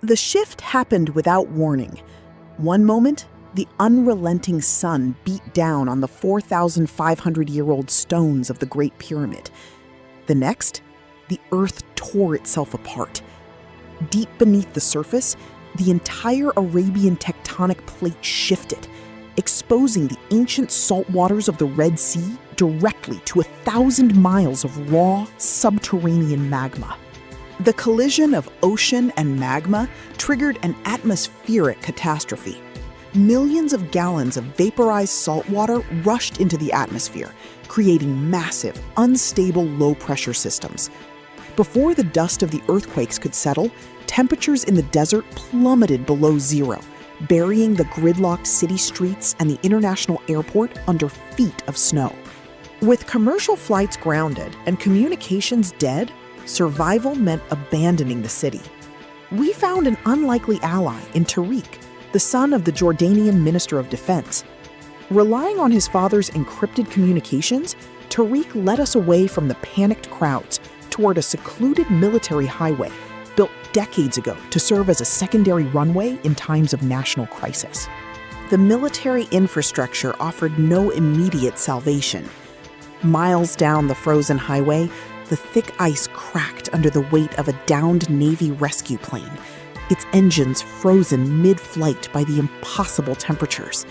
The shift happened without warning. One moment, the unrelenting sun beat down on the 4,500-year-old stones of the Great Pyramid. The next, the earth tore itself apart. Deep beneath the surface, the entire Arabian tectonic plate shifted, exposing the ancient salt waters of the Red Sea directly to 1,000 miles of raw, subterranean magma. The collision of ocean and magma triggered an atmospheric catastrophe. Millions of gallons of vaporized salt water rushed into the atmosphere, creating massive, unstable low-pressure systems. Before the dust of the earthquakes could settle, temperatures in the desert plummeted below zero, burying the gridlocked city streets and the international airport under feet of snow. With commercial flights grounded and communications dead, survival meant abandoning the city. We found an unlikely ally in Tarek, the son of the Jordanian Minister of Defense. Relying on his father's encrypted communications, Tarek led us away from the panicked crowds toward a secluded military highway built decades ago to serve as a secondary runway in times of national crisis. The military infrastructure offered no immediate salvation. Miles down the frozen highway, the thick ice cracked under the weight of a downed Navy rescue plane, its engines frozen mid-flight by the impossible temperatures.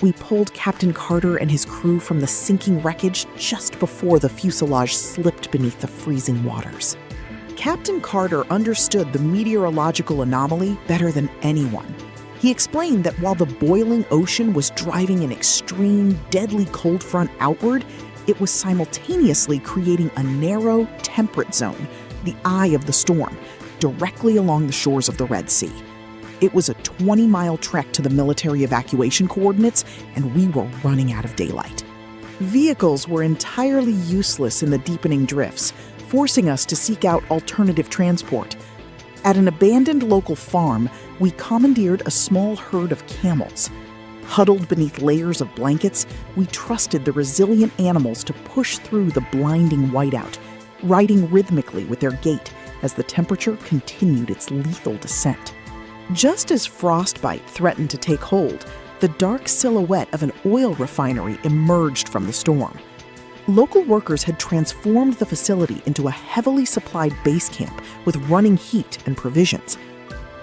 We pulled Captain Carter and his crew from the sinking wreckage just before the fuselage slipped beneath the freezing waters. Captain Carter understood the meteorological anomaly better than anyone. He explained that while the boiling ocean was driving an extreme, deadly cold front outward, it was simultaneously creating a narrow, temperate zone, the eye of the storm, directly along the shores of the Red Sea. It was a 20-mile trek to the military evacuation coordinates, and we were running out of daylight. Vehicles were entirely useless in the deepening drifts, forcing us to seek out alternative transport. At an abandoned local farm, we commandeered a small herd of camels. Huddled beneath layers of blankets, we trusted the resilient animals to push through the blinding whiteout, riding rhythmically with their gait as the temperature continued its lethal descent. Just as frostbite threatened to take hold, the dark silhouette of an oil refinery emerged from the storm. Local workers had transformed the facility into a heavily supplied base camp with running heat and provisions.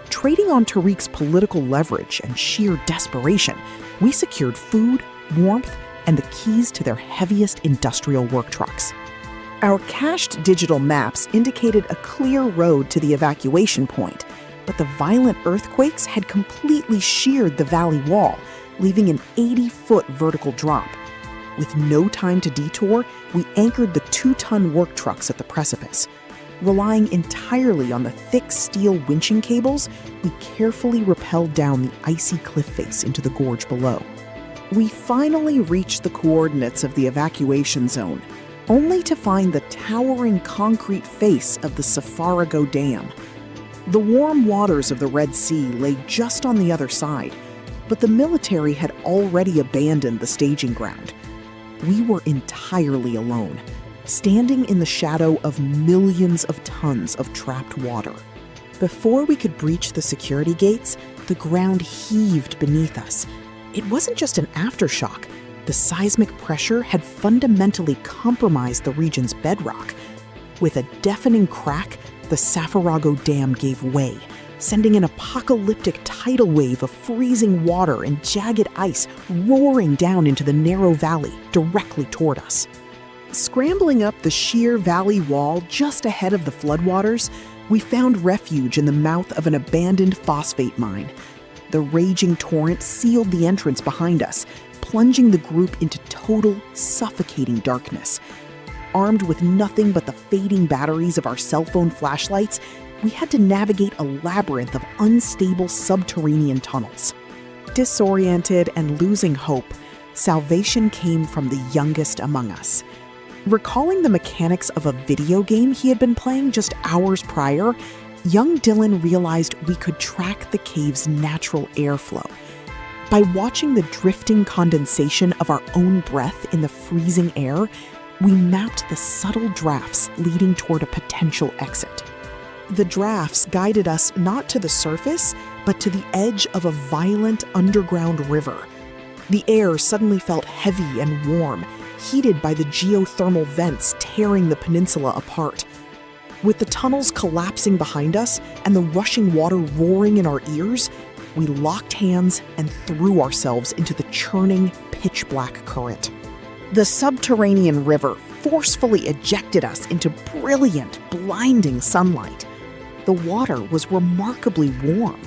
Trading on Tarek's political leverage and sheer desperation, we secured food, warmth, and the keys to their heaviest industrial work trucks. Our cached digital maps indicated a clear road to the evacuation point, but the violent earthquakes had completely sheared the valley wall, leaving an 80-foot vertical drop. With no time to detour, we anchored the 2-ton work trucks at the precipice. Relying entirely on the thick steel winching cables, we carefully rappelled down the icy cliff face into the gorge below. We finally reached the coordinates of the evacuation zone, only to find the towering concrete face of the Safarigo Dam. The warm waters of the Red Sea lay just on the other side, but the military had already abandoned the staging ground. We were entirely alone, standing in the shadow of millions of tons of trapped water. Before we could breach the security gates, the ground heaved beneath us. It wasn't just an aftershock. The seismic pressure had fundamentally compromised the region's bedrock. With a deafening crack, the Safarigo Dam gave way, sending an apocalyptic tidal wave of freezing water and jagged ice roaring down into the narrow valley directly toward us. Scrambling up the sheer valley wall just ahead of the floodwaters, we found refuge in the mouth of an abandoned phosphate mine. The raging torrent sealed the entrance behind us, plunging the group into total, suffocating darkness. Armed with nothing but the fading batteries of our cell phone flashlights, we had to navigate a labyrinth of unstable subterranean tunnels. Disoriented and losing hope, salvation came from the youngest among us. Recalling the mechanics of a video game he had been playing just hours prior, young Dylan realized we could track the cave's natural airflow. By watching the drifting condensation of our own breath in the freezing air, we mapped the subtle drafts leading toward a potential exit. The drafts guided us not to the surface, but to the edge of a violent underground river. The air suddenly felt heavy and warm, heated by the geothermal vents tearing the peninsula apart. With the tunnels collapsing behind us and the rushing water roaring in our ears, we locked hands and threw ourselves into the churning, pitch-black current. The subterranean river forcefully ejected us into brilliant, blinding sunlight. The water was remarkably warm.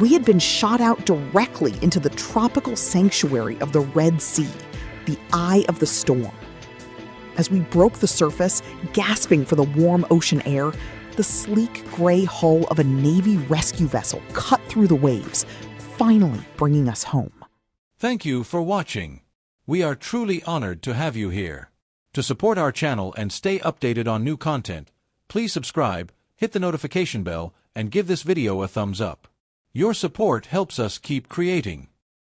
We had been shot out directly into the tropical sanctuary of the Red Sea, the eye of the storm. As we broke the surface, gasping for the warm ocean air, the sleek gray hull of a Navy rescue vessel cut through the waves, finally bringing us home. Thank you for watching. We are truly honored to have you here. To support our channel and stay updated on new content, please subscribe, hit the notification bell, and give this video a thumbs up. Your support helps us keep creating.